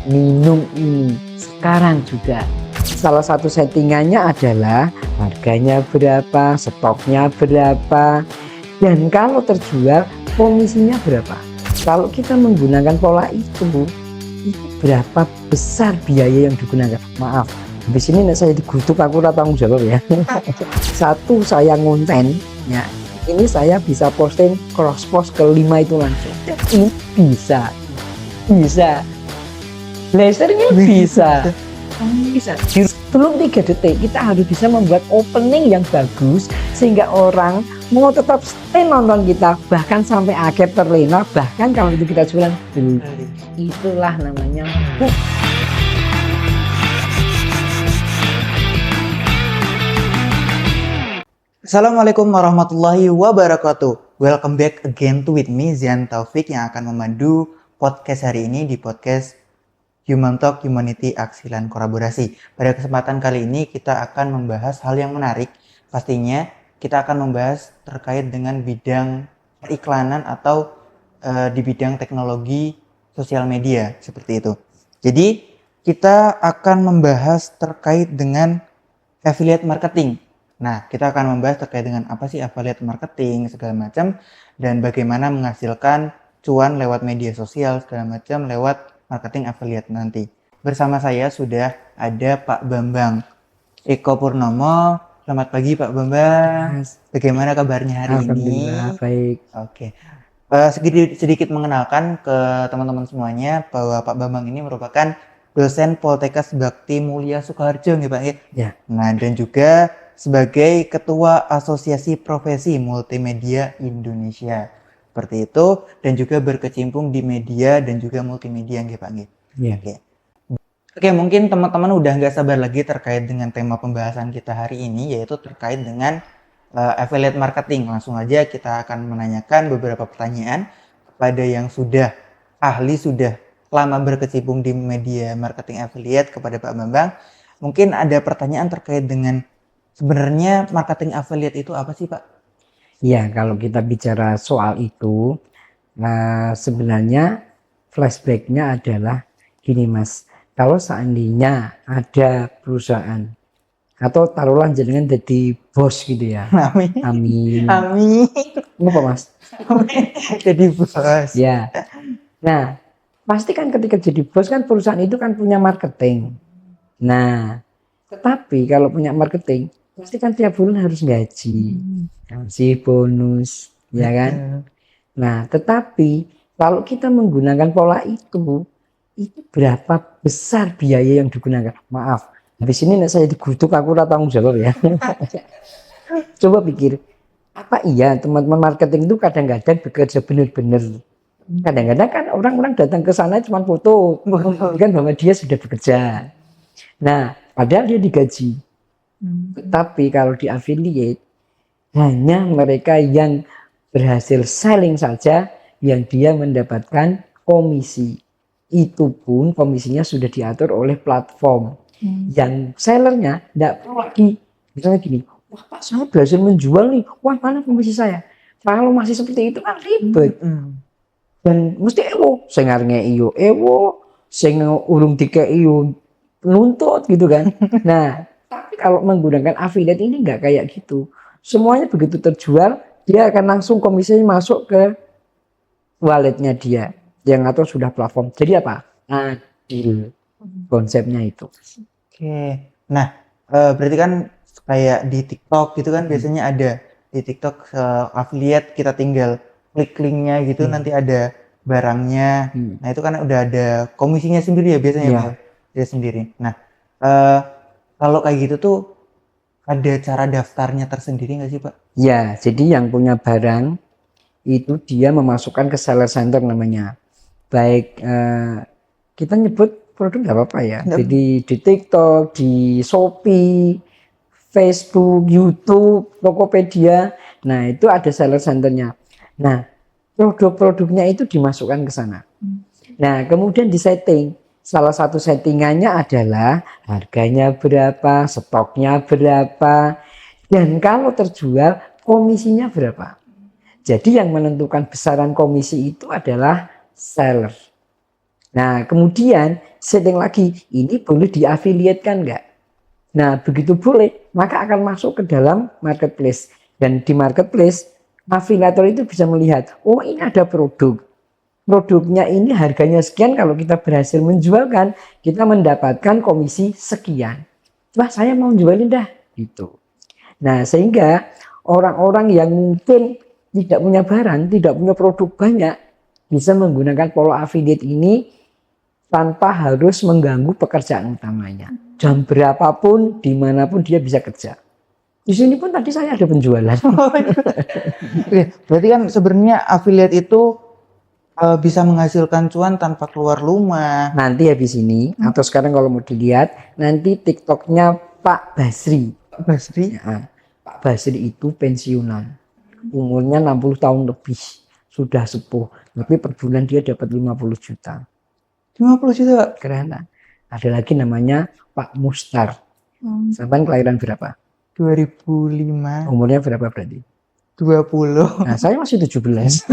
minum ini sekarang juga. Salah satu settingannya adalah harganya berapa, stoknya berapa, dan kalau terjual komisinya berapa. Kalau kita menggunakan pola itu berapa besar biaya yang digunakan. Maaf, habis ini saya digutuk aku tanggung jawab ya. Satu, saya ngonten ya, ini saya bisa posting cross post ke 5 itu langsung. Ini bisa lasernya bisa belum 3 detik kita harus bisa membuat opening yang bagus sehingga orang mau tetap stay nonton kita bahkan sampai akhir terlena, bahkan kalau itu kita jualan beli. Itulah namanya hook. Assalamualaikum warahmatullahi wabarakatuh. Welcome back again to with me Zian Taufik yang akan memandu podcast hari ini di podcast Human Talk Humanity Aksilan Kolaborasi. Pada kesempatan kali ini kita akan membahas hal yang menarik. Pastinya kita akan membahas terkait dengan bidang periklanan atau di bidang teknologi sosial media seperti itu. Jadi kita akan membahas terkait dengan affiliate marketing. Nah, kita akan membahas terkait dengan apa sih affiliate marketing segala macam dan bagaimana menghasilkan cuan lewat media sosial segala macam lewat marketing affiliate nanti. Bersama saya sudah ada Pak Bambang Eko Purnomo. Selamat pagi Pak Bambang. Bagaimana kabarnya hari ini? Alhamdulillah baik. Oke. Sedikit mengenalkan ke teman-teman semuanya bahwa Pak Bambang ini merupakan dosen Poltekkes Bakti Mulia Sukoharjo nih Pak Ya. Nah, dan juga sebagai Ketua Asosiasi Profesi Multimedia Indonesia. Seperti itu, dan juga berkecimpung di media dan juga multimedia nggih Pak nggih. Ya. Oke, mungkin teman-teman udah nggak sabar lagi terkait dengan tema pembahasan kita hari ini, yaitu terkait dengan affiliate marketing. Langsung aja kita akan menanyakan beberapa pertanyaan kepada yang sudah ahli, sudah lama berkecimpung di media marketing affiliate kepada Pak Bambang. Mungkin ada pertanyaan terkait dengan sebenarnya marketing affiliate itu apa sih Pak? Ya, kalau kita bicara soal itu, nah sebenarnya flashbacknya adalah gini Mas, kalau seandainya ada perusahaan atau taruhlah jenengan jadi bos gitu ya. Amin. Amin. Amin. Kenapa Mas? Jadi bos. Ya. Nah, pasti kan ketika jadi bos kan perusahaan itu kan punya marketing. Nah, tetapi kalau punya marketing pasti kan tiap bulan harus gaji, kasih bonus, ya kan? Nah, tetapi kalau kita menggunakan pola itu berapa besar biaya yang digunakan? Maaf, habis ini saya digutuk aku tanggung jawab ya. Coba pikir, apa iya teman-teman marketing itu kadang-kadang bekerja benar-benar? Kadang-kadang kan orang-orang datang ke sana cuma foto, kan bahwa dia sudah bekerja. Nah, padahal dia digaji. Tapi kalau di affiliate hanya mereka yang berhasil selling saja yang dia mendapatkan komisi. Itu pun komisinya sudah diatur oleh platform. Yang sellernya tidak perlu lagi. Misalnya gini, wah Pak saya berhasil menjual nih, wah mana komisi saya? Kalau masih seperti itu kan ribet. Dan mesti saya ngei saya urung dikei nuntut gitu kan. Nah, tapi kalau menggunakan affiliate ini enggak kayak gitu. Semuanya begitu terjual, dia akan langsung komisinya masuk ke walletnya dia yang atau sudah platform. Jadi apa? Adil. Konsepnya itu. Oke. Nah, berarti kan kayak di TikTok gitu kan biasanya ada di TikTok affiliate kita tinggal klik linknya gitu nanti ada barangnya. Nah, itu kan udah ada komisinya sendiri ya biasanya Pak. Dia sendiri. Nah, kalau kayak gitu tuh ada cara daftarnya tersendiri nggak sih Pak? Ya, jadi yang punya barang itu dia memasukkan ke seller center namanya. Baik kita nyebut produk nggak apa-apa ya. Jadi di TikTok, di Shopee, Facebook, YouTube, Tokopedia. Nah, itu ada seller centernya. Nah, produk-produknya itu dimasukkan ke sana. Nah, kemudian disetting. Salah satu settingannya adalah harganya berapa, stoknya berapa, dan kalau terjual komisinya berapa. Jadi yang menentukan besaran komisi itu adalah seller. Nah, kemudian setting lagi, ini boleh diafiliatkan nggak? Nah, begitu boleh, maka akan masuk ke dalam marketplace. Dan di marketplace, afiliator itu bisa melihat, oh ini ada produk. Produknya ini harganya sekian, kalau kita berhasil menjualkan, kita mendapatkan komisi sekian. Wah, saya mau jualin dah. Gitu. Nah, sehingga orang-orang yang mungkin tidak punya barang, tidak punya produk banyak, bisa menggunakan pola affiliate ini tanpa harus mengganggu pekerjaan utamanya. Jam berapapun, dimanapun dia bisa kerja. Di sini pun tadi saya ada penjualan. Oke, berarti kan sebenarnya affiliate itu bisa menghasilkan cuan tanpa keluar rumah. Nanti habis ini, atau sekarang kalau mau dilihat, nanti TikToknya Pak Basri. Pak Basri, Ya, Pak Basri itu pensiunan. Umurnya 60 tahun lebih. Sudah sepuh. Tapi per bulan dia dapat 50 juta. 50 juta, Pak. Keren. Ada lagi namanya Pak Mustar. Sampai kelahiran berapa? 2005, Umurnya berapa berarti? 20. Nah, saya masih 17.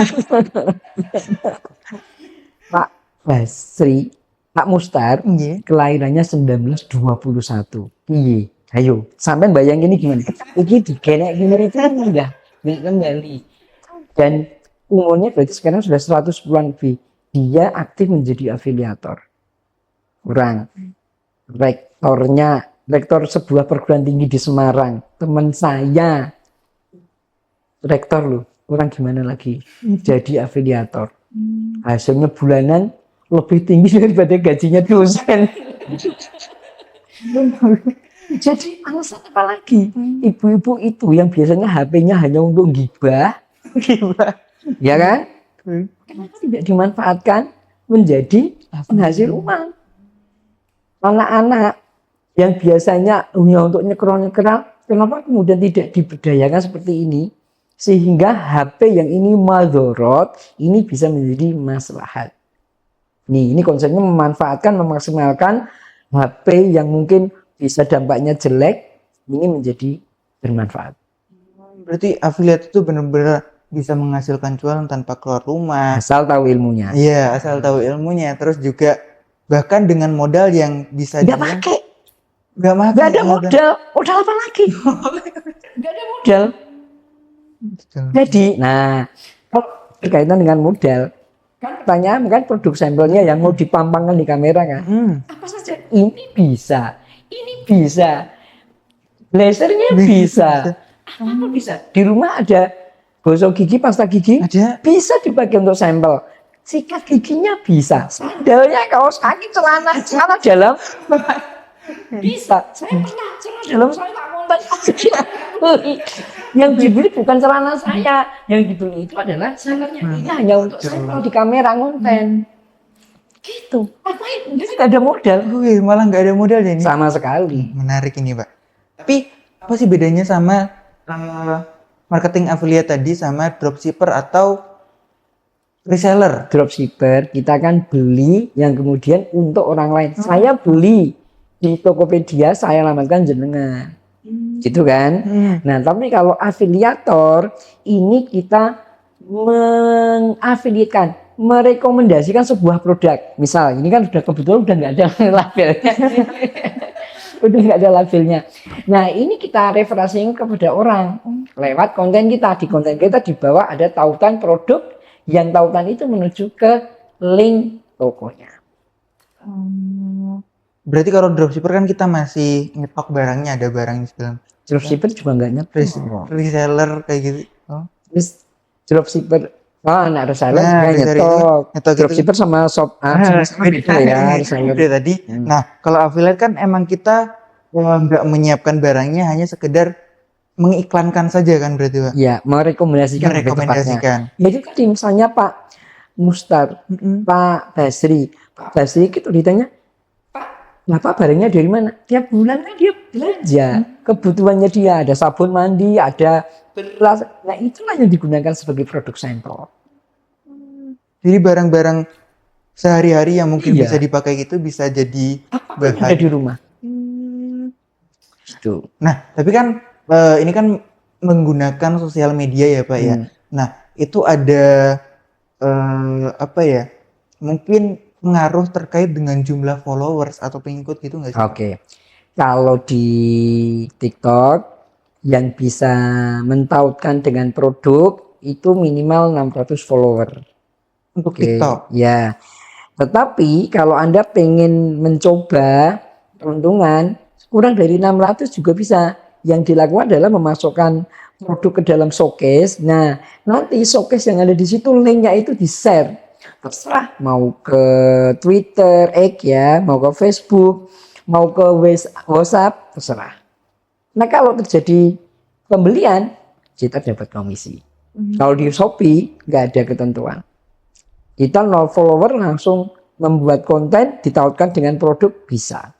Pak Basri, Pak Mustar, Iya. kelahirannya 1921. Iya, ayo. Sampai bayangin ini gimana? Ini digenek gini kan udah nggak kembali. Dan umurnya berarti sekarang sudah 110-an lebih. Dia aktif menjadi afiliator. Orang rektor sebuah perguruan tinggi di Semarang, teman saya, rektor loh, orang gimana lagi jadi afiliator, hasilnya bulanan lebih tinggi daripada gajinya dosen. Jadi alasan apa lagi? Ibu-ibu itu yang biasanya HP-nya hanya untuk gibah, ya kan? Kenapa tidak dimanfaatkan menjadi penghasil uang? Anak-anak yang biasanya hanya untuk nyekrol-nyekrol, kenapa kemudian tidak diberdayakan seperti ini? Sehingga HP yang ini madorot, ini bisa menjadi maslahat. Ini konsepnya memanfaatkan, memaksimalkan HP yang mungkin bisa dampaknya jelek, ini menjadi bermanfaat. Berarti affiliate itu benar-benar bisa menghasilkan cuan tanpa keluar rumah. Asal tahu ilmunya. Iya, asal tahu ilmunya. Terus juga bahkan dengan modal yang bisa Nggak pakai. Nggak Nggak ada modal. Modal apa lagi? Nggak ada modal. Jadi, nah, kalau berkaitan dengan modal, kan pertanyaan kan produk sampelnya yang mau dipampangkan di kamera kan? Apa saja? Ini bisa, blasternya bisa, apa bisa? Di rumah ada gosok gigi, pasta gigi, Ada. bisa dipakai untuk sampel. Sikat giginya bisa, sandalnya, kaos kaki, celana dalam bisa. Saya pernah celana dalam saya tak konten. Yang dibeli bukan celana saya, yang dibeli itu adalah sandalnya. Ini hanya untuk sampel di kamera konten. Gitu. Ngapain? Tidak ada modal. Wih, malah nggak ada modalnya ini. Sama sekali. Menarik ini, Pak. Tapi apa sih bedanya sama marketing affiliate tadi sama dropshipper atau reseller? Dropshipper kita kan beli yang kemudian untuk orang lain. Saya beli di Tokopedia, saya alamatkan jenengan. Gitu kan? Nah, tapi kalau afiliator ini kita mengafiliatkan, merekomendasikan sebuah produk. Misal, ini kan sudah kebetulan udah nggak ada labelnya. Udah nggak ada labelnya. Nah, ini kita referensikan kepada orang lewat konten kita. Di konten kita di bawah ada tautan produk, yang tautan itu menuju ke link tokonya. Berarti kalau dropshipper kan kita masih nyetok barangnya, ada barang di dalam. Dropshipper juga nggak nyetok. Reseller kayak gitu. Terus dropshipper, anak reseller Nah, nggak reseller nyetok. nyetok gitu. Dropshipper sama shop sama beda ya. Reseller. Udah tadi. Nah, kalau affiliate kan emang kita nggak menyiapkan barangnya, hanya sekedar mengiklankan saja kan berarti, Pak? Ya, merekomendasikan. Jadi tadi misalnya Pak Mustar, Pak Basri. Pak Basri itu ditanya, Pak, Bapak barangnya dari mana? Tiap bulan kan dia belanja. Kebutuhannya dia ada sabun mandi, ada beras. Nah, itulah yang digunakan sebagai produk sampel. Jadi barang-barang sehari-hari yang mungkin Iya. bisa dipakai gitu bisa jadi Apa yang ada di rumah? Gitu. Nah, tapi kan ini kan menggunakan sosial media ya, Pak ya. Nah, itu ada apa ya? Mungkin pengaruh terkait dengan jumlah followers atau pengikut gitu nggak sih? Oke. Kalau di TikTok yang bisa mentautkan dengan produk itu minimal 600 follower. Untuk Oke, TikTok. ya. Tetapi kalau Anda pengen mencoba peruntungan kurang dari 600 juga bisa. Yang dilakukan adalah memasukkan produk ke dalam showcase. Nah, nanti showcase yang ada di situ linknya itu di-share. Terserah mau ke Twitter, X ya, mau ke Facebook, mau ke WhatsApp, terserah. Nah, kalau terjadi pembelian, kita dapat komisi. Kalau di Shopee nggak ada ketentuan. Kita 0 follower langsung membuat konten ditautkan dengan produk bisa.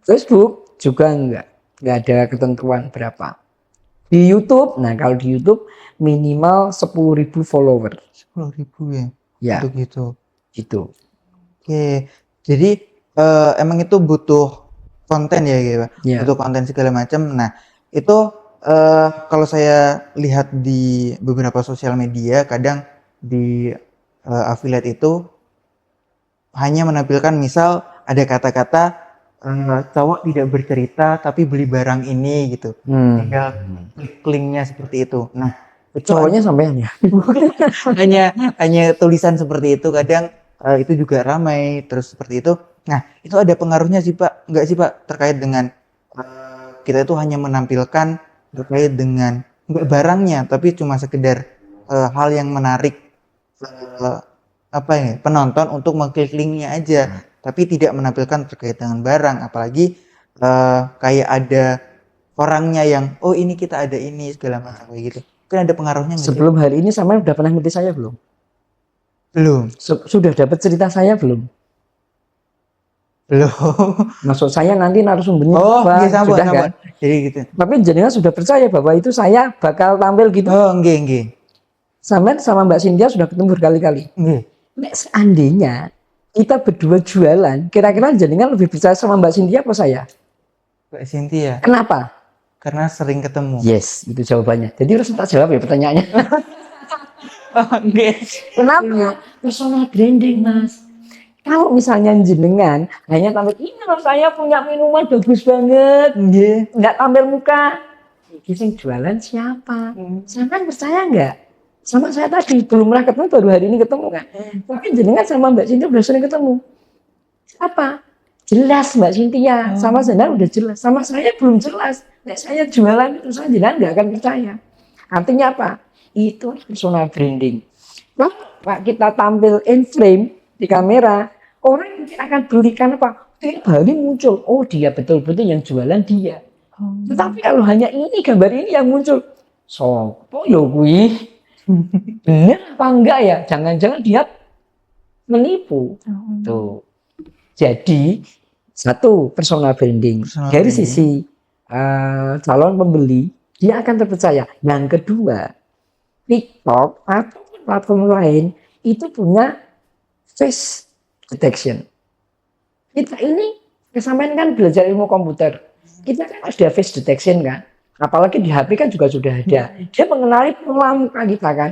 Facebook juga nggak ada ketentuan berapa. Di YouTube, nah kalau di YouTube minimal 10.000 follower. 10.000 ya. Ya, Untuk gitu. gitu. Oke. Jadi emang itu butuh konten ya, gitu. Ya. Butuh konten segala macam. Nah, itu kalau saya lihat di beberapa sosial media, kadang di affiliate itu hanya menampilkan misal ada kata-kata cowok tidak bercerita tapi beli barang ini gitu. Tinggal klik linknya seperti itu. Nah, itu Cowoknya sampean ya. hanya tulisan seperti itu, kadang itu juga ramai terus seperti itu. Nah, itu ada pengaruhnya sih Pak, enggak sih Pak, terkait dengan kita itu hanya menampilkan terkait dengan enggak barangnya tapi cuma sekedar hal yang menarik apa ini penonton untuk mengklik linknya aja, tapi tidak menampilkan terkait dengan barang, apalagi kayak ada orangnya yang oh ini kita ada ini segala macam kayak gitu. Kan ada pengaruhnya nggak sih? Sebelum hari ini sampean udah pernah ngerti saya belum? Belum. Sudah dapat cerita saya belum? Belum. Maksud saya nanti narasumbernya Oh, apa? nggih sampun, Sudah sampun. kan? Jadi gitu. Tapi jenengan sudah percaya bahwa itu saya bakal tampil gitu. Oh, nggih, nggih. Sampean sama Mbak Cynthia sudah ketemu berkali-kali. Nggih. Nek seandainya kita berdua jualan, kira-kira jenengan lebih percaya sama Mbak Cynthia apa saya? Mbak Cynthia, Kenapa? karena sering ketemu. Yes, itu jawabannya. Jadi harus tak jawab ya pertanyaannya. Oh, nggih. Kenapa? Personal branding, Mas. Kalau misalnya jenengan hanya tampil, ini loh saya punya minuman bagus banget, Nggih. nggak tampil muka. Ini yang jualan siapa? Sampean percaya nggak? Sama saya tadi belum pernah ketemu, baru hari ini ketemu kan. Tapi jenengan sama Mbak Cynthia udah sering ketemu. Apa? Jelas Mbak Cynthia, sama jenengan udah jelas. Sama saya belum jelas. Nek saya jualan itu saya jenengan nggak akan percaya. Artinya apa? Itu personal branding. Nah, Pak kita tampil in frame di kamera, orang mungkin akan belikan apa? Tiap hari muncul, oh dia betul-betul yang jualan dia. Tetapi kalau hanya ini gambar ini yang muncul, sopo yo kuwi? Bener apa enggak ya? Jangan-jangan dia menipu. Tuh. Jadi satu personal branding Personal dari branding. sisi calon pembeli dia akan terpercaya. Yang kedua, TikTok atau platform lain itu punya face detection. Kita ini kesampaian kan belajar ilmu komputer. Kita kan ada face detection kan. Apalagi di HP kan juga sudah ada. Dia mengenali pola muka kita kan.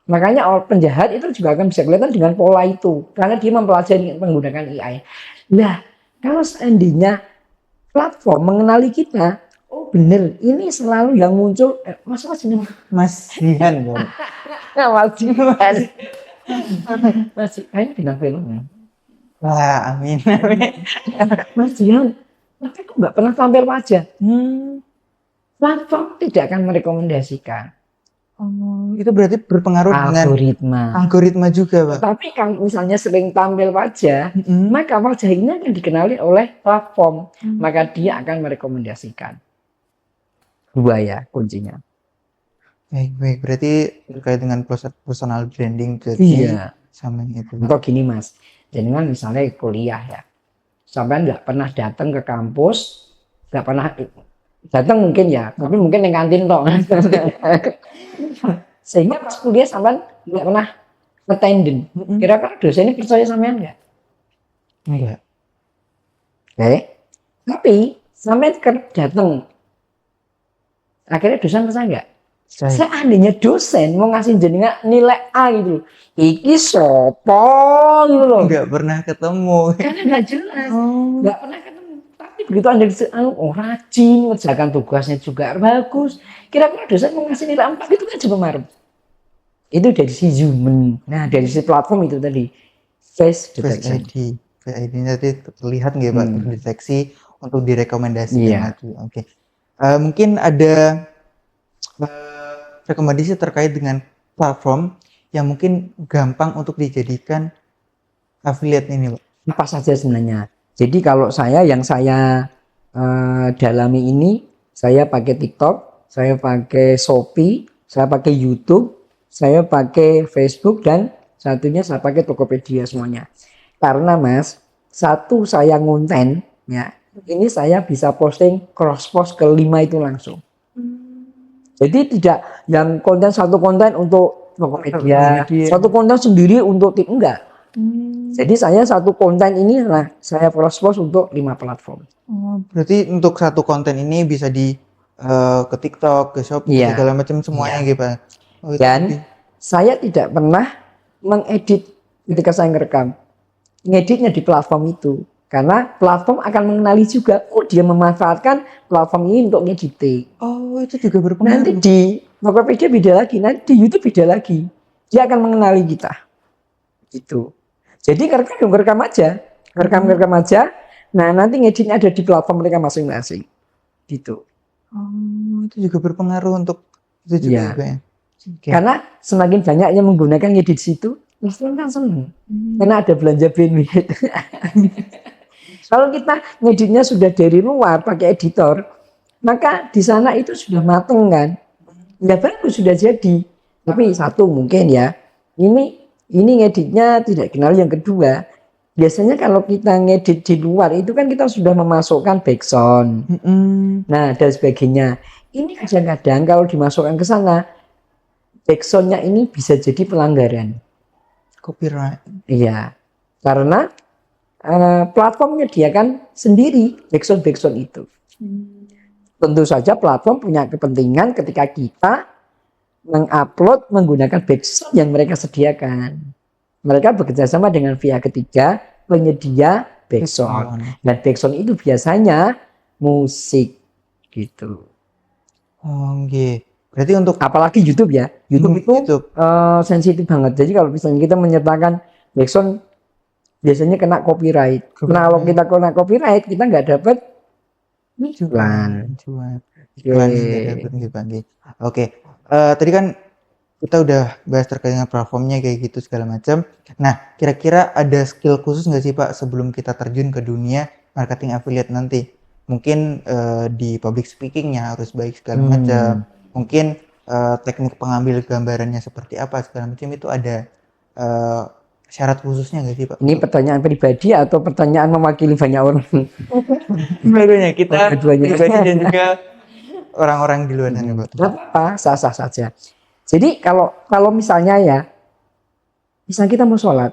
Makanya penjahat itu juga akan bisa kelihatan dengan pola itu. Karena dia mempelajari menggunakan AI. Nah, kalau seandainya platform mengenali kita, oh bener, ini selalu yang muncul. Mas ini Mas Jihan, Bang. Mas Jihan. Mas Jihan bintang film. Wah, amin. Amin. Mas Jihan, tapi kok nggak pernah tampil wajah? Platform tidak akan merekomendasikan. Itu berarti berpengaruh dengan algoritma juga, Pak. Tapi kalau misalnya sering tampil wajah, maka wajah ini akan dikenali oleh platform. Maka dia akan merekomendasikan. Dua ya kuncinya. Baik. Berarti terkait dengan personal branding jadi Iya. sama itu. Atau gini Mas, jadi kan misalnya kuliah ya, sampai nggak pernah datang ke kampus, nggak pernah datang mungkin ya, tapi mungkin yang kantin toh. Sehingga pas kuliah sampai nggak pernah attendant. Kira-kira dosennya percaya sampean nggak? Enggak. Tapi sampai datang, akhirnya dosen percaya nggak? Seandainya dosen mau ngasih jenengan nilai A gitu, iki sopo gitu loh. Nggak pernah ketemu. Karena nggak jelas, nggak pernah ketemu. Tapi begitu anda rajin, ngerjakan tugasnya juga bagus. Kira-kira dosen mau ngasih nilai 4 itu kan juga marah. Itu dari si human. Nah dari si platform itu tadi face detection. Face ID nanti terlihat nggak Pak terdeteksi untuk direkomendasikan Iya. lagi. Oke. Mungkin ada rekomendasi terkait dengan platform yang mungkin gampang untuk dijadikan affiliate ini, Pak. Apa saja sebenarnya. Jadi kalau yang saya dalami ini, saya pakai TikTok, saya pakai Shopee, saya pakai YouTube, saya pakai Facebook, dan satunya saya pakai Tokopedia semuanya. Karena Mas, satu saya ngonten, ya, ini saya bisa posting cross post ke 5 itu langsung. Jadi tidak yang satu konten untuk Tokopedia, satu konten sendiri untuk tim, enggak. Jadi saya satu konten ini saya cross post untuk 5 platform. Berarti untuk satu konten ini bisa ke TikTok, ke Shopee, segala macam semuanya gitu Pak. Dan saya tidak pernah mengedit ketika saya ngerekam. Ngeditnya di platform itu. Karena platform akan mengenali juga, dia memanfaatkan platform ini untuk ngediting. Oh, itu juga berpengaruh. Nanti di Tokopedia beda lagi, nanti di YouTube beda lagi. Dia akan mengenali kita. Gitu. Jadi rekam aja. Rekam aja. Nah, nanti ngeditnya ada di platform mereka masing-masing. Gitu. Oh, itu juga berpengaruh untuk itu juga ya. Okay. Karena semakin banyak yang menggunakan ngedit situ, kan seneng. Karena ada belanja bandwidth. Kalau kita ngeditnya sudah dari luar pakai editor, maka di sana itu sudah mateng kan. Ya bagus sudah jadi. Tapi satu mungkin ya, ini ngeditnya tidak kenal. Yang kedua, biasanya kalau kita ngedit di luar itu kan kita sudah memasukkan background. Nah, dan sebagainya. Ini kadang-kadang kalau dimasukkan ke sana, backgroundnya ini bisa jadi pelanggaran. Copyright. Iya, karena platform menyediakan sendiri background itu. Tentu saja platform punya kepentingan ketika kita mengupload menggunakan background yang mereka sediakan. Mereka bekerja sama dengan pihak ketiga penyedia background. Dan background itu biasanya musik gitu. Oh, okay. Berarti untuk apalagi YouTube ya, YouTube itu sensitif banget. Jadi kalau misalnya kita menyertakan background biasanya kena copyright. Nah, kalau kita kena copyright, kita nggak dapat iklan. Oke. Tadi kan kita udah bahas terkait dengan platformnya kayak gitu segala macam. Nah, kira-kira ada skill khusus nggak sih Pak sebelum kita terjun ke dunia marketing affiliate nanti? Mungkin di public speakingnya harus baik segala macam. Mungkin teknik pengambil gambarannya seperti apa segala macam itu ada syarat khususnya nggak sih Pak? Ini pertanyaan pribadi atau pertanyaan mewakili banyak orang? Dua-duanya kita pribadi dan juga orang-orang di luar sana Pak. Apa sah-sah saja. Jadi kalau misalnya ya, misalnya kita mau sholat,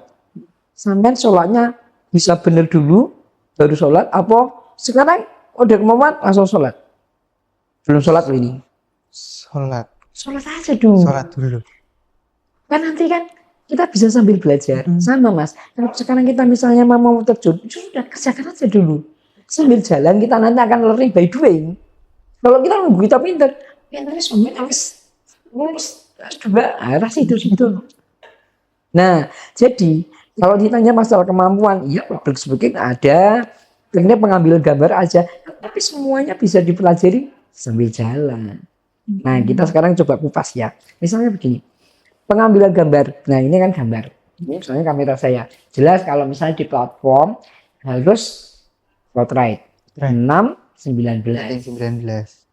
sampai sholatnya bisa benar dulu baru sholat, apa sekarang udah kemauan langsung sholat? Belum sholat ini. Sholat aja dulu. Sholat dulu. Kan nanti kan kita bisa sambil belajar. Sama Mas. Kalau sekarang kita misalnya mau terjun, sudah kerjakan aja dulu. Sambil jalan kita nanti akan learning by doing. Kalau kita nunggu kita pinternya sampai harus lulus dua arah situ. Nah, jadi kalau ditanya masalah kemampuan, ya public speaking ada, teknik pengambilan gambar aja, tapi semuanya bisa dipelajari sambil jalan. Nah, kita sekarang coba kupas ya. Misalnya begini. Pengambilan gambar. Nah, ini kan gambar. Ini misalnya kamera saya. Jelas kalau misalnya di platform harus portrait 6:19.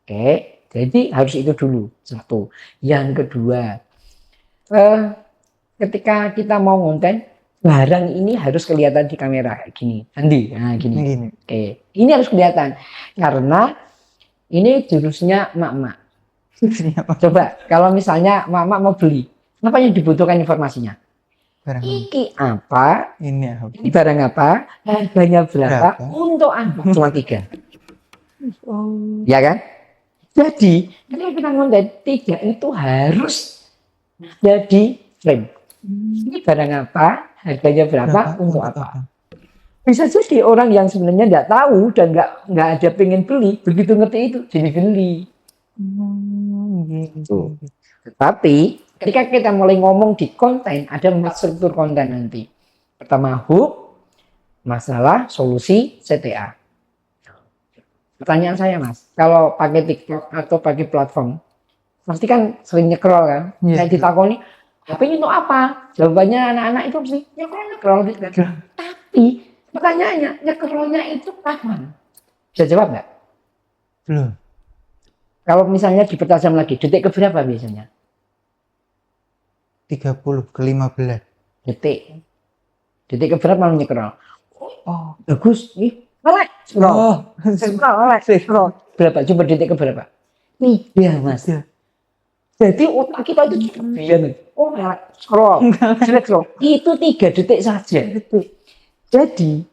Oke, jadi harus itu dulu. Satu. Yang kedua, ketika kita mau ngonten, barang ini harus kelihatan di kamera kayak gini. Nanti, nah gini. Oke, ini harus kelihatan karena ini jurusnya emak-emak. Coba kalau misalnya emak-emak mau beli. Apa yang dibutuhkan informasinya? Barang Iki apa? Ini barang apa? Harganya berapa? Untuk apa? Cuma 3. Ya kan? Jadi ketika kita konten 3 itu harus jadi frame. Ini barang apa, harganya berapa, untuk apa. Bisa jadi orang yang sebenarnya nggak tahu dan nggak ada pengen beli, begitu ngerti itu jadi beli. Gitu. Tetapi ketika kita mulai ngomong di konten, ada 4 struktur konten nanti. Pertama hook, masalah, solusi, CTA. Pertanyaan saya Mas, kalau pakai TikTok atau pakai platform, pasti kan sering nyekrol kan? Iya. Kayak ditakoni, HP ini untuk apa? Jawabannya anak-anak itu mesti nyekrol gitu kan. Tapi pertanyaannya, nyekrolnya itu kapan? Bisa jawab nggak? Belum. Kalau misalnya dipertajam lagi, detik keberapa biasanya? 30 ke 15. Detik. Detik keberapa mau nyekrol? Oh. Bagus, nih, melek. Scroll. Scroll. Berapa? Coba detik keberapa? 3 Mas. Iya. Jadi otak kita itu cukup biar. Oh, scroll. Scroll. Itu 3 detik saja. Jadi,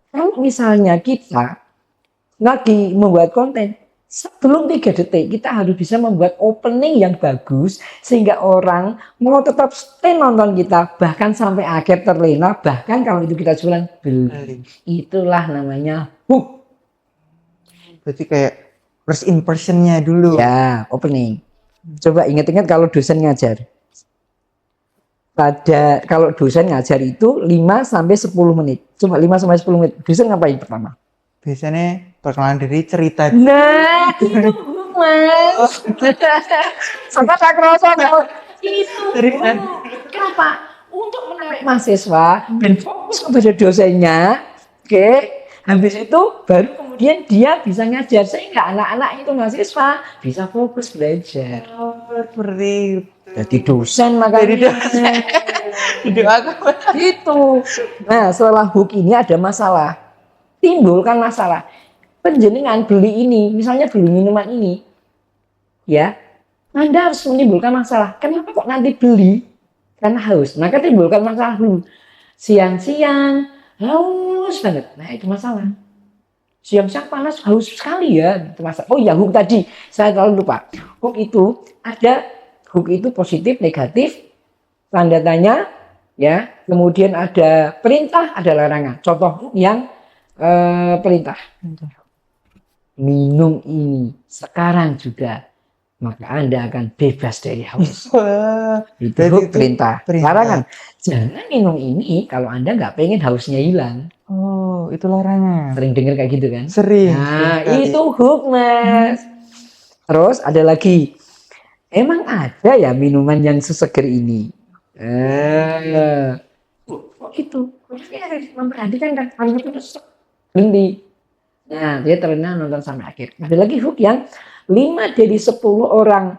kalau misalnya kita lagi membuat konten, sebelum 3 detik kita harus bisa membuat opening yang bagus sehingga orang mau tetap stay nonton kita bahkan sampai akhir terlena, bahkan kalau itu kita jualan beli. Itulah namanya hook. Berarti kayak first impressionnya dulu. Ya, opening. Coba ingat-ingat kalau dosen ngajar. Kalau dosen ngajar itu 5 sampai 10 menit. Cuma 5 sampai 10 menit. Dosen ngapain pertama? Biasanya perkenalan diri, cerita. Nah, itu Mas. Sampai tak kerasa itu. Kenapa? Untuk menarik mahasiswa dan fokus kepada dosennya. Oke. Habis itu baru kemudian dia bisa ngajar sehingga anak-anak itu mahasiswa bisa fokus belajar. Seperti itu. Jadi dosen makanya. Itu. Nah, setelah hook ini ada masalah. Timbulkan masalah. Penjenengan beli ini, misalnya beli minuman ini, ya, Anda harus menimbulkan masalah. Kenapa kok nanti beli? Karena haus. Maka timbulkan masalah dulu. Siang-siang, haus banget. Nah, itu masalah. Siang-siang panas, haus sekali ya. Itu masalah. Oh ya, hook tadi. Saya terlalu lupa. Hook itu ada, hook itu positif, negatif, tanda tanya, ya. Kemudian ada perintah, ada larangan. Contoh hook yang perintah. Minum ini sekarang juga, maka Anda akan bebas dari haus. Itu hook perintah. Larangan, jangan minum ini kalau Anda nggak pengen hausnya hilang. Oh, itu larangan. Sering dengar kayak gitu kan? Sering. Nah, itu hook Mas. Terus ada lagi, emang ada ya minuman yang seseger ini? Kok gitu? Memperhatikan kan? Kalau itu berhenti. Nah, dia ternyata nonton sampai akhir. Ada lagi hook yang 5 dari 10 orang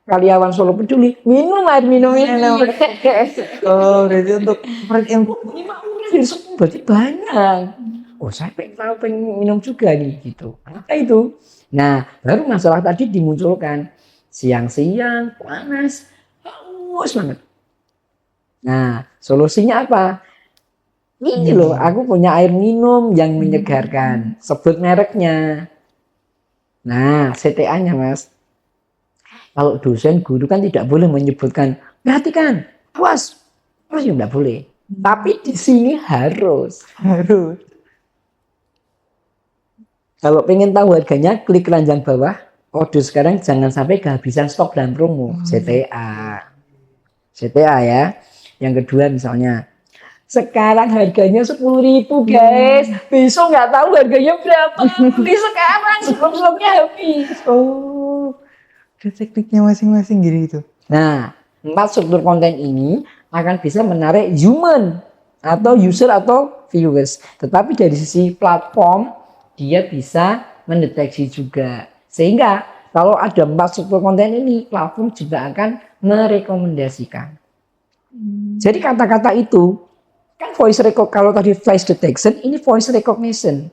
karyawan Solo Peduli minum air minum ini. Oh, berarti untuk yang 5 orang dari 10 berarti banyak. Oh, saya pengen minum juga nih gitu. Apa itu? Nah, baru masalah tadi dimunculkan. Siang-siang, panas, haus banget. Nah, solusinya apa? Ini loh, aku punya air minum yang menyegarkan. Sebut mereknya. Nah, CTA-nya Mas. Kalau dosen guru kan tidak boleh menyebutkan, perhatikan, awas. Oh, ya tidak boleh. Tapi di sini harus. Kalau pengen tahu harganya, klik keranjang bawah. Kode sekarang jangan sampai kehabisan stok dan promo. CTA. CTA ya. Yang kedua misalnya, sekarang harganya 10.000 guys. Besok nggak tahu harganya berapa. Beli sekarang sebelum stoknya habis. Oh, ada tekniknya masing-masing gitu. Nah, 4 struktur konten ini akan bisa menarik human atau user atau viewers. Tetapi dari sisi platform, dia bisa mendeteksi juga. Sehingga kalau ada 4 struktur konten ini, platform juga akan merekomendasikan. Jadi kata-kata itu kan voice recognition, kalau tadi face detection, ini voice recognition.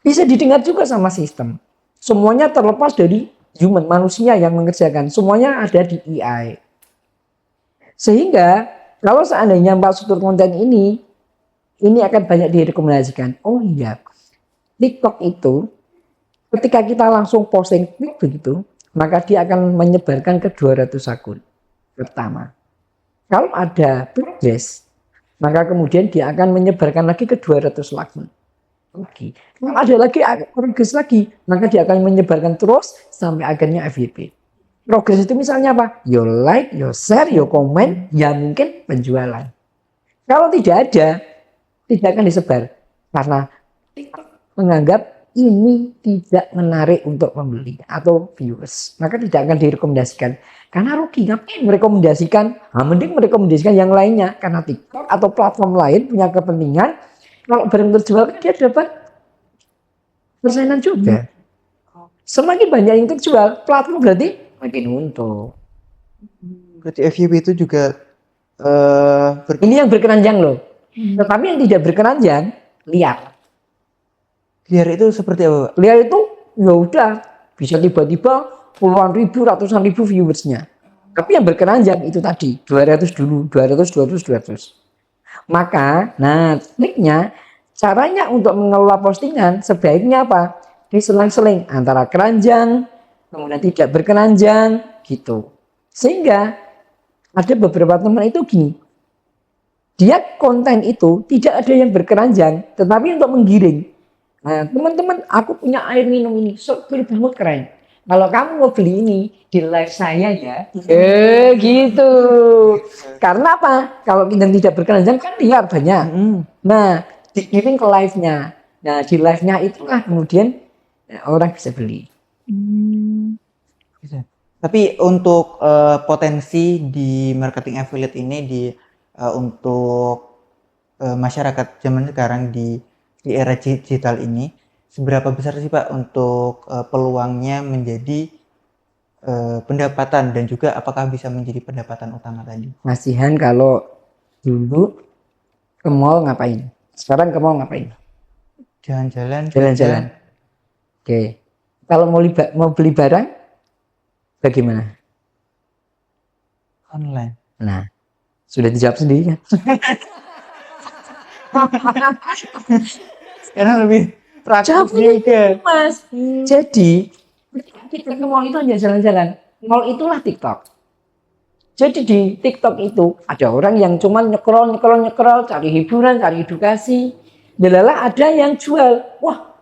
Bisa didengar juga sama sistem. Semuanya terlepas dari human, manusia yang mengerjakan. Semuanya ada di AI. Sehingga kalau seandainya 4 struktur konten ini akan banyak direkomendasikan. Oh iya, TikTok itu Ketika kita langsung posting tweet begitu, maka dia akan menyebarkan ke 200 akun pertama. Kalau ada progress, maka kemudian dia akan menyebarkan lagi ke 200 akun. Oke. Kalau ada lagi progress lagi, maka dia akan menyebarkan terus sampai akhirnya FYP. Progress itu misalnya apa? Yo like, yo share, yo komen, ya mungkin penjualan. Kalau tidak ada, tidak akan disebar. Karena TikTok menganggap ini tidak menarik untuk pembeli atau viewers. Maka tidak akan direkomendasikan. Karena rugi, ngapain merekomendasikan? Mending merekomendasikan yang lainnya. Karena TikTok atau platform lain punya kepentingan. Kalau barang terjual, dia dapat persenan juga. Semakin banyak yang terjual, platform berarti makin untung. Berarti FYP itu juga Ini yang berkeranjang loh. Tetapi yang tidak berkeranjang, liar. liar itu seperti apa, Pak? Liar itu ya udah bisa tiba-tiba puluhan ribu, ratusan ribu viewersnya. Tapi yang berkeranjang itu tadi 200 dulu, 200. Maka, nah triknya, caranya untuk mengelola postingan sebaiknya apa? Diselang-seling antara keranjang, kemudian tidak berkeranjang, gitu. Sehingga ada beberapa teman itu gini, dia konten itu tidak ada yang berkeranjang, tetapi untuk menggiring. Nah, teman-teman, aku punya air minum ini, super banget keren. Kalau kamu mau beli ini di live saya ya, gitu. Karena apa? Kalau kita tidak berkeranjang kan liar banyak. Nah, dikirim ke live-nya. Nah, di live-nya itulah kemudian orang bisa beli. Bisa. Tapi untuk potensi di marketing affiliate ini untuk masyarakat zaman sekarang di era digital ini, seberapa besar sih Pak untuk peluangnya menjadi pendapatan dan juga apakah bisa menjadi pendapatan utama tadi? Masihan kalau dulu ke mall ngapain? Sekarang ke mall ngapain? Jalan-jalan. Jalan-jalan. Oke. Kalau mau beli barang, bagaimana? Online. Nah, sudah dijawab sendiri kan? Karena lebih praktis Jawabnya juga. Mas. Jadi, kita ke mall itu hanya jalan-jalan. Mall itulah TikTok. Jadi di TikTok itu ada orang yang cuma nyekrol, cari hiburan, cari edukasi. Delala ada yang jual. Wah,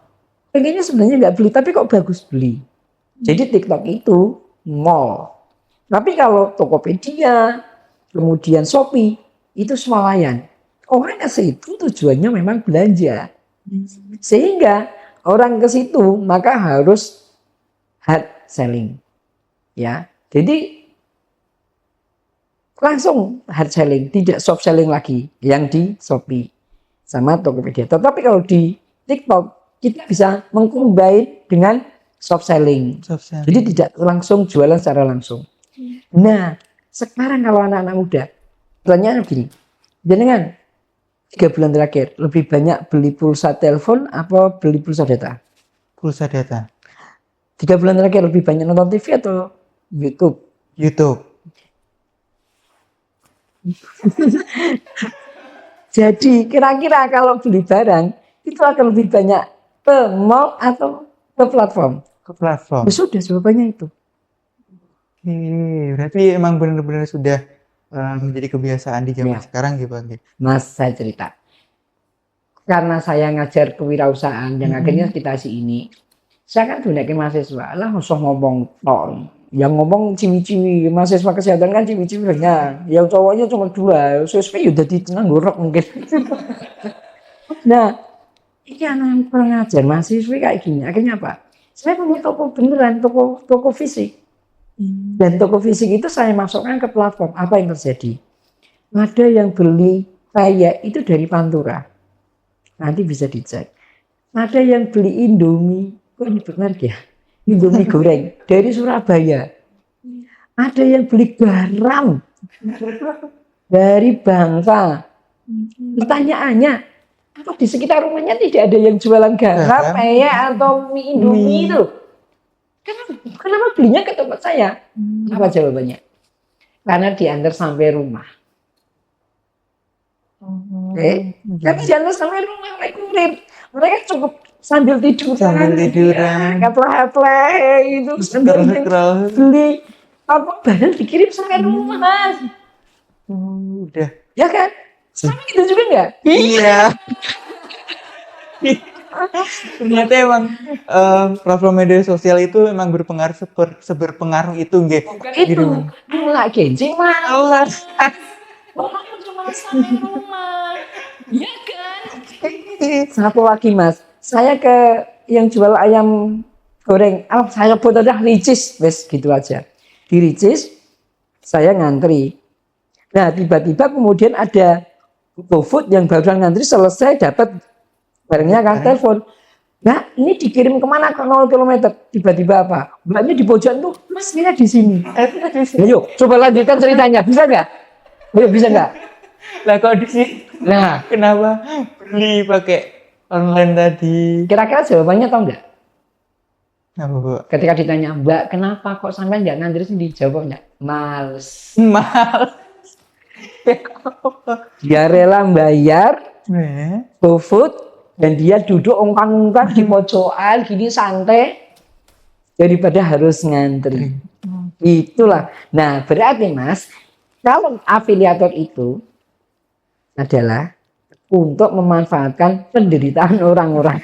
pengennya sebenarnya nggak beli, tapi kok bagus beli. Jadi TikTok itu mall. Tapi kalau Tokopedia, kemudian Shopee, itu swalayan. Orang ke situ tujuannya memang belanja. Sehingga orang ke situ maka harus hard selling. Ya. Jadi langsung hard selling, tidak soft selling lagi yang di Shopee sama Tokopedia. Tetapi kalau di TikTok kita bisa mengcombine dengan soft selling. Jadi tidak langsung jualan secara langsung. Nah, sekarang kalau anak-anak muda, pertanyaan begini, jenengan 3 bulan terakhir lebih banyak beli pulsa telepon apa beli pulsa data? Pulsa data. 3 bulan terakhir lebih banyak nonton TV atau YouTube? YouTube. Jadi kira-kira kalau beli barang itu akan lebih banyak ke mall atau ke platform? Ke platform. Sudah jawabannya itu. Berarti emang benar-benar sudah menjadi kebiasaan di zaman Ya. sekarang gitu Bang. Mas, saya cerita. Karena saya ngajar kewirausahaan yang akhirnya kita ini, saya kan gunakan mahasiswa lah, usah ngomong ton. Yang ngomong ciwi-ciwi, mahasiswa kesehatan kan ciwi-ciwi banyak. Yang cowoknya cuma 2, sesuai udah nganggur mungkin. Nah, ini anak yang kurang ngajar mahasiswa kayak gini. Akhirnya apa? Saya punya toko beneran, toko fisik. Dan toko fisik itu saya masukkan ke platform. Apa yang terjadi? Ada yang beli kayak itu dari Pantura. Nanti bisa dicek. Ada yang beli Indomie. Kok ini benar ya? Indomie goreng dari Surabaya. Ada yang beli garam dari Bangka. Pertanyaannya, apa di sekitar rumahnya tidak ada yang jualan garam, atau mie Indomie itu? Kenapa belinya ke tempat saya? Apa jawabannya? Karena diantar sampai rumah. Tapi diantar sampai rumah, mereka kurir. Mereka cukup sambil tiduran. Sambil tiduran. Ngepleh itu sambil Scroll. beli apa barang dikirim sampai rumah Mas. Udah. Ya kan? Sama kita juga enggak? Iya. Ternyata emang platform media sosial itu emang berpengaruh seberpengaruh itu nggih. Itu mulai kencing malas. Orang cuma sampai rumah. Ya kan? Satu lagi Mas, saya ke yang jual ayam goreng, saya buat aja Ricis, wes gitu aja. Di Ricis saya ngantri. Nah tiba-tiba kemudian ada GoFood yang barusan ngantri selesai dapat barangnya kan telepon. Nah ini dikirim kemana ke 0 km? Tiba-tiba apa? Mbaknya di pojokan tuh, Mas ini di sini. Ayo coba lanjutkan ceritanya, bisa nggak? Ayo bisa nggak? Lah kok di sini? Nah Kenapa beli pakai online tadi? kira-kira jawabannya tahu nggak? Apa, Bu? Ketika ditanya, Mbak, kenapa kok sampai nggak ngantri sendiri? Jawabnya, males. Mahal. Dia rela bayar Eh, GoFood dan dia duduk ongkang-ongkang di pojokan gini santai daripada harus ngantri. Itulah. Nah, berarti Mas, kalau afiliator itu adalah untuk memanfaatkan penderitaan orang-orang.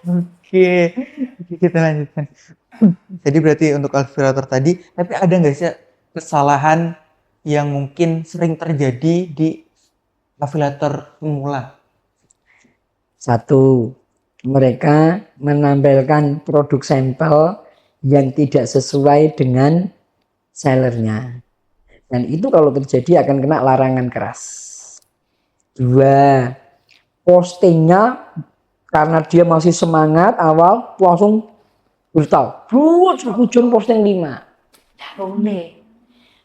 Oke, kita lanjutkan. Jadi berarti untuk afiliator tadi, tapi ada nggak sih kesalahan yang mungkin sering terjadi di afiliator pemula? Satu, mereka menampilkan produk sampel yang tidak sesuai dengan sellernya. Dan itu kalau terjadi akan kena larangan keras. Dua, postingnya karena dia masih semangat awal langsung brutal. Satu jam posting 5. Tidak boleh.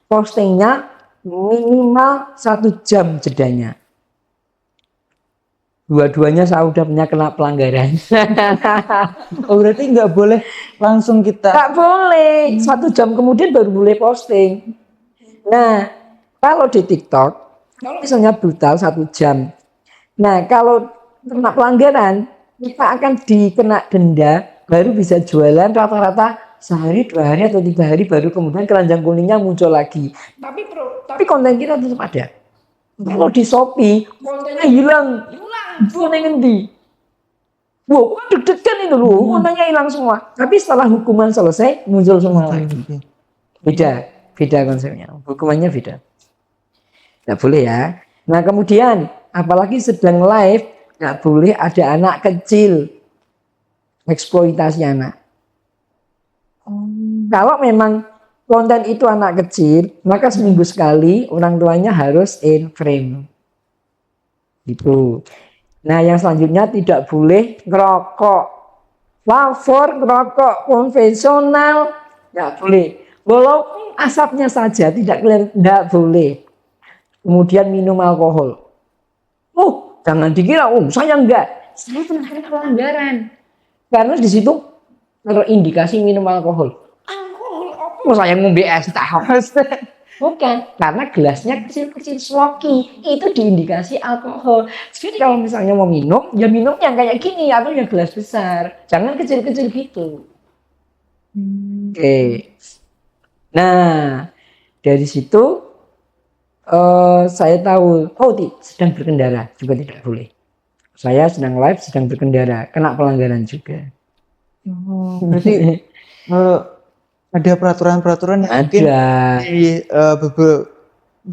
Postingnya minimal 1 jam jedanya. Dua-duanya saya udah punya kena pelanggaran. Oh berarti nggak boleh langsung kita. Nggak boleh. 1 jam kemudian baru boleh posting. Nah, kalau di TikTok, kalau misalnya brutal 1 jam. Nah, kalau kena pelanggaran, kita akan dikena denda, baru bisa jualan rata-rata sehari, 2 hari atau 3 hari, baru kemudian keranjang kuningnya muncul lagi. Tapi konten kita tetap ada. Kalau di Shopee, kontennya hilang. Konten ngendi? Wow, deg-degan itu loh, kontennya hilang semua. Tapi setelah hukuman selesai, muncul semua lagi. Beda konsepnya. Hukumannya beda. Nggak boleh ya. Nah kemudian, apalagi sedang live, nggak boleh ada anak kecil. Eksploitasi anak. Kalau memang konten itu anak kecil, maka seminggu sekali orang tuanya harus in frame. Gitu. Nah yang selanjutnya tidak boleh ngerokok. Wafer, ngerokok konvensional, nggak boleh. Walaupun asapnya saja tidak boleh. Kemudian minum alkohol. Jangan dikira, saya enggak. Saya pernah pelanggaran. Karena di situ terindikasi minum alkohol. Alkohol, saya ngombe es tahu. Bukan, karena gelasnya kecil-kecil sloki, itu diindikasi alkohol. Jadi kalau misalnya mau minum, ya minum yang kayak gini atau yang gelas besar, jangan kecil-kecil gitu. Oke. Nah, dari situ saya tahu, sedang berkendara juga tidak boleh. Saya sedang live, sedang berkendara, kena pelanggaran juga. Berarti ada peraturan-peraturan yang mungkin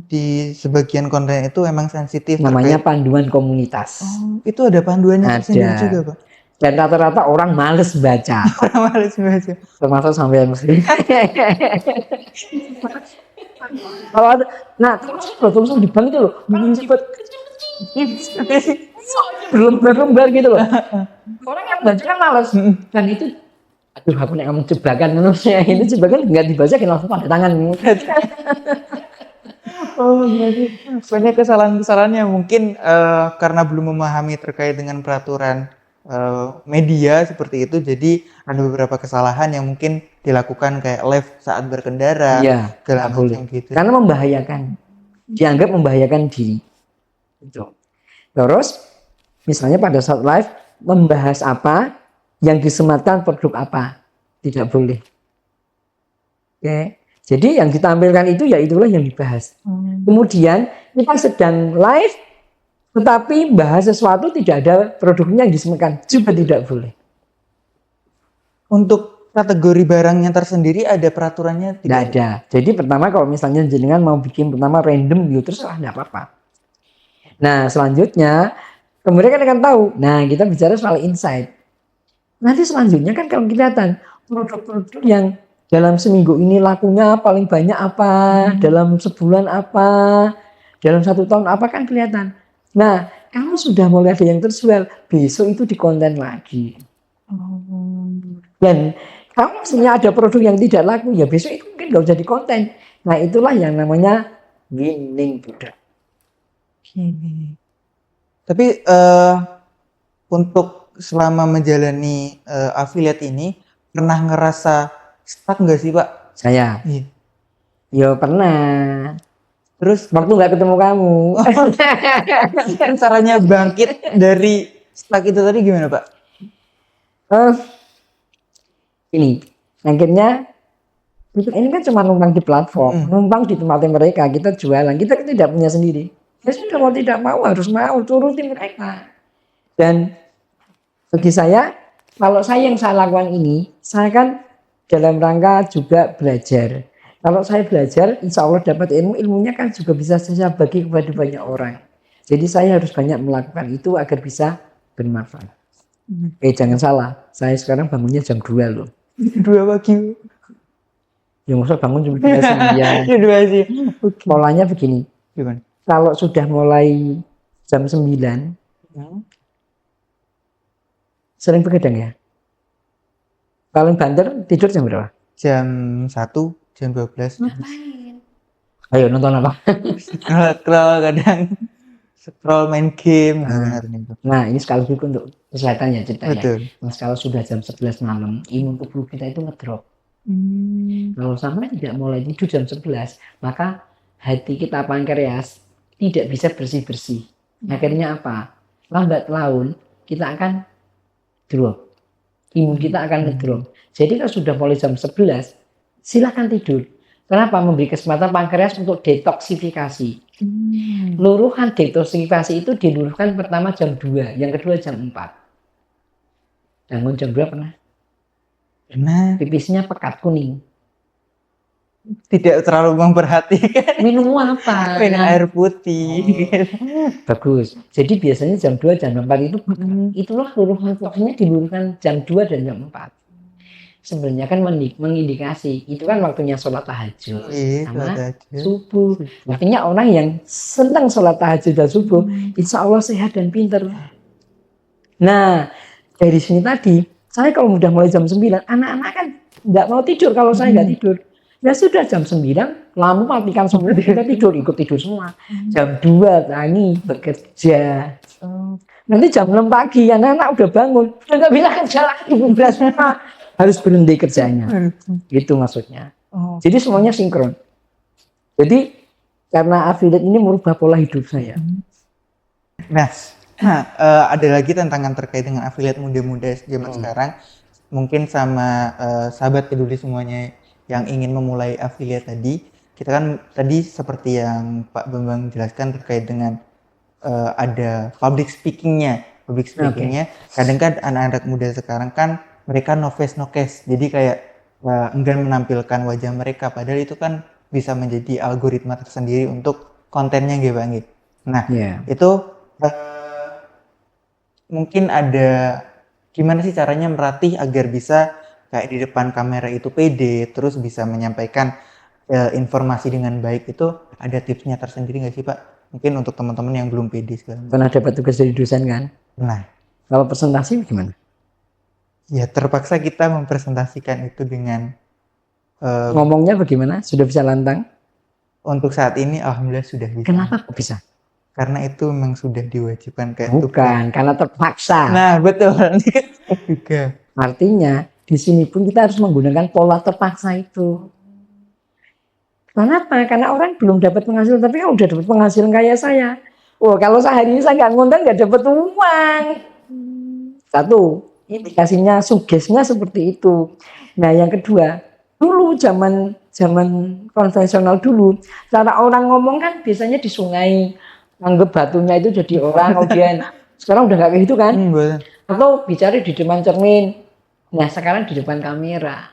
di sebagian konten itu emang sensitif. Namanya panduan komunitas. Itu ada panduannya tersendiri juga, Pak. Dan rata-rata orang males baca. Orang males baca. Termasuk sampai yang muslim. Kalau ada, nah tulisan di bank itu loh, berlembar-lembar gitu loh. Orang yang baca kan males. Dan itu aduh aku nek ngomong jebakan manusia ini jebakan nggak dibaca kan langsung pada tangan. Berarti banyak kesalahan-kesalahan yang mungkin karena belum memahami terkait dengan peraturan media seperti itu, jadi ada beberapa kesalahan yang mungkin dilakukan kayak live saat berkendara, segala macam gitu. Karena membahayakan, dianggap membahayakan diri. Terus misalnya pada saat live membahas apa, yang disematkan produk apa. Tidak boleh. Oke. Jadi yang ditampilkan itu ya itulah yang dibahas. Kemudian kita sedang live tetapi bahas sesuatu tidak ada produknya yang disematkan. Juga tidak boleh. Untuk kategori barangnya tersendiri ada peraturannya Tidak ada. Jadi pertama kalau misalnya jenengan mau bikin pertama random ya terserah tidak apa-apa. Nah selanjutnya kemudian kan akan tahu. Nah kita bicara soal insight. Nanti selanjutnya kan kalau kelihatan produk-produk yang dalam seminggu ini lakunya paling banyak apa, dalam sebulan apa, dalam 1 tahun apa kan kelihatan. Nah kalau sudah mulai ada yang terjual, besok itu dikonten lagi. Dan kalau misalnya ada produk yang tidak laku, ya besok itu mungkin nggak usah di konten. Nah itulah yang namanya winning product. Tapi untuk selama menjalani affiliate ini pernah ngerasa stuck nggak sih Pak? Saya, Iya. ya pernah. Terus Waktu nggak ketemu kamu. kan caranya bangkit dari stuck itu tadi gimana Pak? Ini akhirnya ini kan cuma numpang di platform, numpang di tempatnya mereka, kita jualan, kita kan tidak punya sendiri. Ya sudah mau tidak mau harus mau turutin mereka. Dan bagi saya, kalau saya yang saya lakukan ini, saya kan dalam rangka juga belajar. Kalau saya belajar, insya Allah dapat ilmu, ilmunya kan juga bisa saya bagi kepada banyak orang. Jadi saya harus banyak melakukan itu agar bisa bermanfaat. Jangan salah, saya sekarang bangunnya jam 2 loh. 2 pagi. Ya masa bangun jam 9. Ya 2 sih. Okay. Polanya begini. Gimana? Kalau sudah mulai jam 9, sering begadang ya. Paling banter tidur jam berapa? Jam 1, jam 12. Ngapain? Ayo nonton apa? Scroll kadang. Scroll main game. Nah ini sekaligus untuk kesehatan ya ceritanya. Betul. Mas kalau sudah jam 11 malam, imun tubuh kita itu ngedrop. Kalau sampai tidak mulai tidur jam 11, maka hati kita pankreas tidak bisa bersih-bersih. Akhirnya apa? Lambat laun kita akan drop. Imun kita akan ngedrop. Jadi kalau sudah mulai jam 11, silakan tidur. Kenapa? Memberi kesempatan pankreas untuk detoksifikasi. Luruhan detoksifikasi itu diluruhkan pertama jam 2, yang kedua jam 4. Bangun jam 2 pernah? Pernah. Pipisnya pekat kuning. Tidak terlalu memperhatikan. Minum apa? Minum air putih. Bagus. Jadi biasanya jam 2, jam 4 itu itulah luruhan toksisnya diluruhkan jam 2 dan jam 4. Sebenarnya kan mengindikasi itu kan waktunya sholat tahajud sama subuh. Artinya orang yang senang sholat tahajud dan subuh, insya Allah sehat dan pintar. Nah dari sini tadi, saya kalau udah mulai jam 9, anak-anak kan nggak mau tidur kalau saya nggak tidur. Ya sudah jam 9, lampu matikan semua, kita tidur, ikut tidur semua. Jam 2 tani bekerja. Nanti jam 6 pagi anak-anak udah bangun, udah nggak bisa kerja lagi, harus berhenti kerjanya. Gitu maksudnya. Jadi semuanya sinkron. Jadi karena affiliate ini merubah pola hidup saya. Nah, ada lagi tantangan terkait dengan affiliate muda-muda zaman sekarang. Mungkin sama sahabat peduli semuanya yang ingin memulai affiliate tadi. Kita kan tadi seperti yang Pak Bambang jelaskan terkait dengan ada public speakingnya. Kadang kan anak-anak muda sekarang kan mereka no face no case, jadi kayak enggan menampilkan wajah mereka, padahal itu kan bisa menjadi algoritma tersendiri untuk kontennya gitu Bang. Nah itu mungkin ada gimana sih caranya melatih agar bisa kayak di depan kamera itu pede, terus bisa menyampaikan informasi dengan baik, itu ada tipsnya tersendiri nggak sih Pak? Mungkin untuk teman-teman yang belum pede sekarang. Pernah dapat tugas dari dosen kan? Nah, kalau presentasi gimana? Ya terpaksa kita mempresentasikan itu dengan ngomongnya bagaimana? Sudah bisa lantang? Untuk saat ini alhamdulillah sudah bisa. Kenapa kok bisa? Karena itu memang sudah diwajibkan kayak bukan, karena terpaksa. Nah, betul. Juga. Artinya di sini pun kita harus menggunakan pola terpaksa itu. Kenapa? Karena orang belum dapat penghasilan, tapi kan udah dapat penghasilan kayak saya. Oh, kalau sehari ini saya nggak ngonten nggak dapat uang. Satu, indikasinya, sugesnya seperti itu. Nah, yang kedua, dulu zaman konvensional dulu, cara orang ngomong kan biasanya di sungai, anggap batunya itu jadi orang, kemudian sekarang udah nggak kayak gitu kan? Betul. Atau bicara di depan cermin. Nah, sekarang di depan kamera.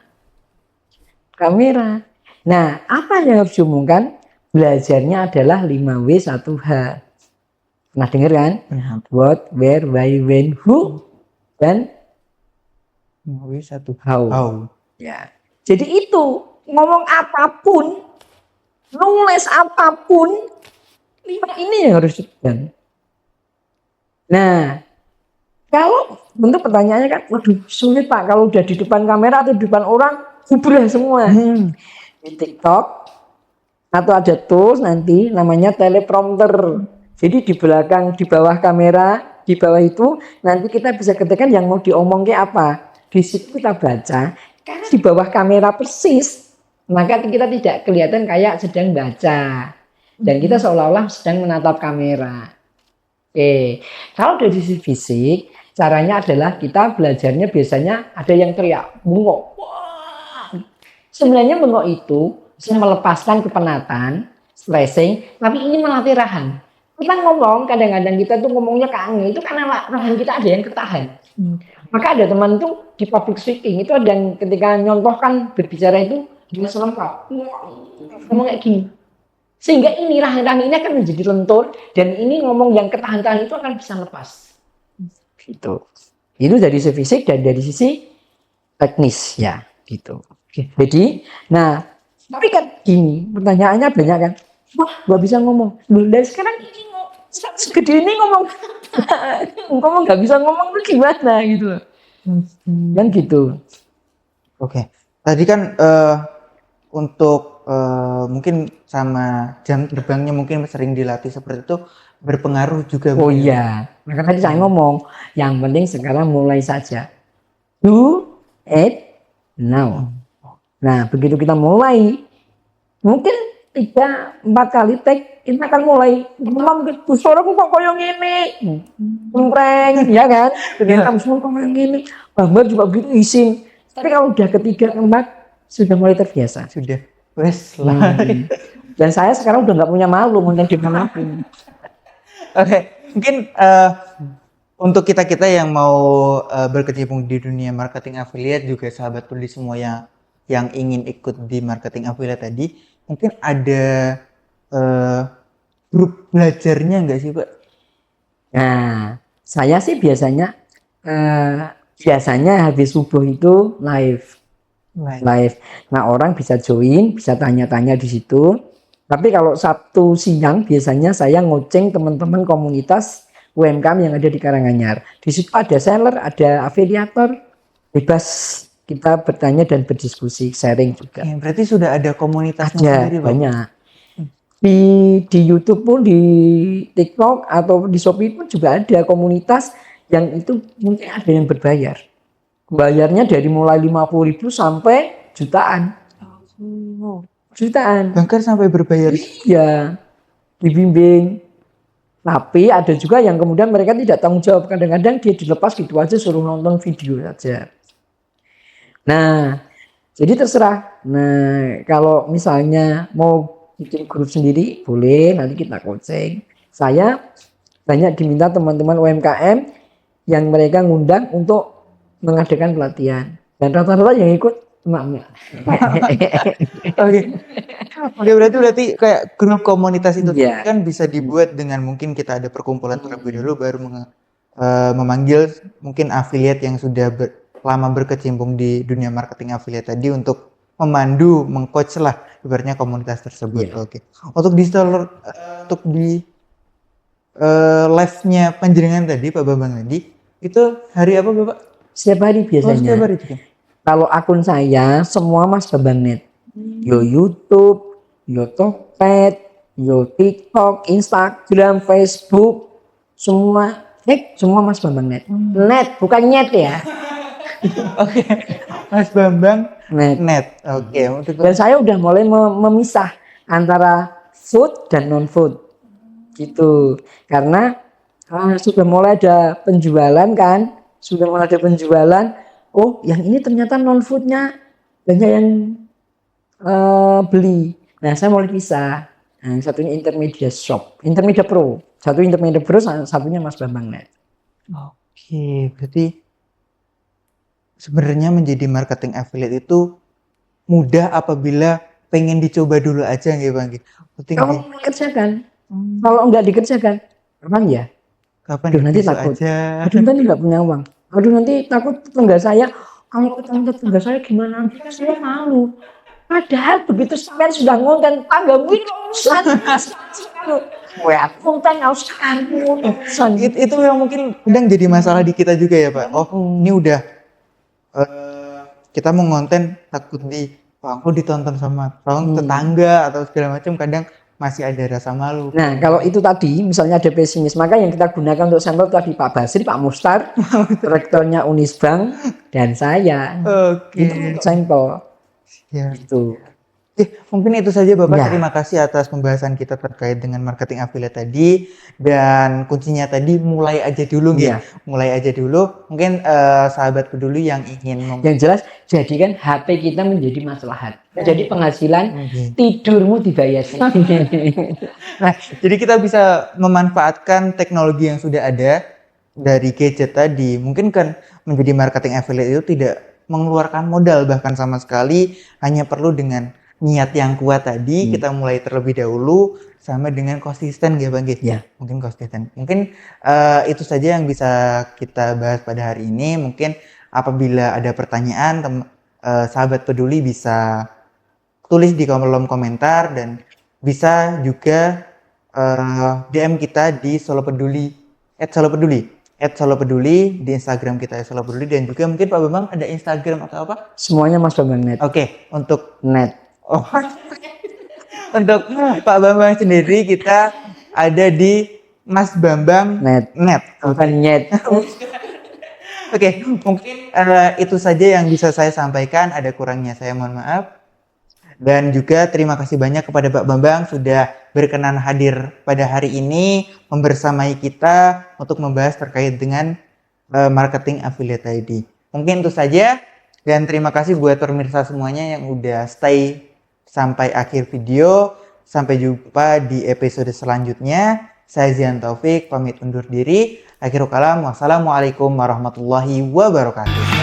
Nah, apa yang harus diumumkan? Belajarnya adalah 5W 1H. Pernah dengar kan? What, where, why, when, who, dan 5W 1H. how. How. Ya. Jadi itu ngomong apapun, nulis apapun, 5 ini yang harus dipegang. Nah, kalau bentuk pertanyaannya kan, waduh sulit Pak kalau udah di depan kamera atau di depan orang, kubrah semua. Di TikTok atau ada tools nanti namanya teleprompter. Jadi di belakang, di bawah kamera, di bawah itu nanti kita bisa ketikkan yang mau diomong kayak apa. Di situ kita baca. Karena di bawah kamera persis, maka kita tidak kelihatan kayak sedang baca. Dan kita seolah-olah sedang menatap kamera. Oke, kalau dari sisi fisik, caranya adalah kita belajarnya biasanya ada yang teriak, bengok. Wah. Sebenarnya bengok itu bisa melepaskan kepenatan, stressing, tapi ini melatih rahan. Kita ngomong, kadang-kadang kita tuh ngomongnya kangen, itu karena rahan kita ada yang ketahan. Maka ada teman tuh di public speaking, itu ada yang ketika nyontohkan berbicara itu, dia selengkap. Ngomong kayak gini. Sehingga ini rahan-rahan ini akan menjadi lentur, dan ini ngomong yang ketahan-tahan itu akan bisa lepas. Gitu. Itu dari sisi fisik dan dari sisi teknis ya, gitu. Jadi, nah, tapi kan gini, pertanyaannya banyak kan, wah gak bisa ngomong. Dan sekarang ini segede ini ngomong, ngomong gak bisa ngomong tuh gimana gitu. Kan gitu. Oke. Tadi kan untuk mungkin sama jam terbangnya mungkin sering dilatih seperti itu berpengaruh juga. Oh iya, maka tadi saya ngomong, yang penting sekarang mulai saja. Do it now. Nah, begitu kita mulai, mungkin 3-4 kali take, kita akan mulai. Suaraku kok koyong ini, cempreng, ya kan? Dengan kamu semua kok koyong ini, Bambang juga begitu izin. Tapi kalau udah ketiga, keempat, sudah mulai terbiasa. Sudah, wes lah. Dan saya sekarang udah nggak punya malu, ngundang di manapun. Oke, mungkin untuk kita-kita yang mau berkecimpung di dunia marketing affiliate juga sahabat Prodi semua yang ingin ikut di marketing affiliate tadi, mungkin ada grup belajarnya nggak sih Pak? Nah, saya sih biasanya habis subuh itu live. Nah, orang bisa join, bisa tanya-tanya di situ. Tapi kalau Sabtu siang biasanya saya ngoceng teman-teman komunitas UMKM yang ada di Karanganyar. Di situ ada seller, ada afiliator, bebas kita bertanya dan berdiskusi, sharing juga. Berarti sudah ada komunitasnya sendiri, Pak? Banyak. Di YouTube pun, di TikTok atau di Shopee pun juga ada komunitas yang itu mungkin ada yang berbayar. Bayarnya dari mulai 50.000 sampai jutaan. Jutaan. Bahkan sampai berbayar. Iya, dibimbing. Tapi ada juga yang kemudian mereka tidak tanggung jawab. Kadang-kadang dia dilepas gitu aja, suruh nonton video saja. Nah, jadi terserah. Nah, kalau misalnya mau bikin grup sendiri, boleh, nanti kita coaching. Saya banyak diminta teman-teman UMKM yang mereka ngundang untuk mengadakan pelatihan. Dan rata-rata yang ikut emak-emak. Oke, berarti kayak grup komunitas itu kan bisa dibuat dengan mungkin kita ada perkumpulan terlebih dulu baru memanggil mungkin afiliat yang sudah lama berkecimpung di dunia marketing afiliat tadi untuk memandu, mengcoach lah ibaratnya komunitas tersebut. Oke. Untuk di live-nya panjenengan tadi Pak Bambang tadi itu hari apa Bapak? Setiap hari biasanya. Setiap hari juga. Kalau akun saya semua Mas Bambang Net. Yo YouTube, yo Tokped, yo TikTok, Instagram, Facebook, semua Mas Bambang Net. Net bukan nyet ya. Oke. Mas Bambang Net. Oke. Dan saya udah mulai memisah antara food dan non food. Gitu. Karena sudah mulai ada penjualan kan. sudah mulai ada penjualan. Oh, yang ini ternyata non foodnya banyak yang beli. Nah, saya mulai pisah. Nah, yang satunya Intermedia Shop, Intermedia Pro. Satu Intermedia Pro, satunya Mas Bambang Net. Oke, berarti sebenarnya menjadi marketing affiliate itu mudah apabila pengen dicoba dulu aja nggih Bang. Berarti Kalau nggih, mengerjakan, kalau enggak dikerjakan, kapan ya? kapan Aduh, nanti besok takut. aja. Aduh, nanti nggak punya uang. Aduh, nanti takut tetangga saya. Kalau ketemu tetangga saya gimana? Nanti kan saya malu. Padahal begitu sampai sudah ngonten tangga mungkin urusan. Wah, konten harus urusan. Itu yang mungkin kadang jadi masalah di kita juga ya Pak. Oh, ini udah kita mau ngonten takut kok ditonton sama tetangga atau segala macam, kadang masih ada rasa malu. Nah, kalau itu tadi misalnya ada pesimis, maka yang kita gunakan untuk sampel tadi Pak Basri, Pak Mustar, rektornya Unisbank, dan saya. Oke. Itu untuk sampel. Ya. Itu. Mungkin itu saja Bapak. Ya. Terima kasih atas pembahasan kita terkait dengan marketing affiliate tadi, dan kuncinya tadi mulai aja dulu Ya. Mulai aja dulu. Mungkin sahabat peduli yang ingin yang jelas jadikan HP kita menjadi maslahat. Jadi penghasilan tidurmu dibayar. Nah, jadi kita bisa memanfaatkan teknologi yang sudah ada dari gadget tadi. Mungkin kan menjadi marketing affiliate itu tidak mengeluarkan modal bahkan sama sekali, hanya perlu dengan niat yang kuat tadi. Kita mulai terlebih dahulu sama dengan konsisten ya Bang. Ya. Mungkin konsisten. Mungkin itu saja yang bisa kita bahas pada hari ini. Mungkin apabila ada pertanyaan, sahabat peduli bisa tulis di kolom komentar, dan bisa juga DM kita di Solo Peduli di Instagram kita Solo Peduli, dan juga mungkin Pak Bambang ada Instagram atau apa? Semuanya Mas Bambang Net. Oke, untuk Net. Oh, untuk Pak Bambang sendiri kita ada di Mas Bambang Net. Bukan Net. Oke, mungkin itu saja yang bisa saya sampaikan. Ada kurangnya saya mohon maaf. Dan juga terima kasih banyak kepada Pak Bambang sudah berkenan hadir pada hari ini membersamai kita untuk membahas terkait dengan marketing affiliate ID. Mungkin itu saja, dan terima kasih buat pemirsa semuanya yang udah stay sampai akhir video. Sampai jumpa di episode selanjutnya. Saya Zian Taufik pamit undur diri. Akhirul kalam, wassalamualaikum warahmatullahi wabarakatuh.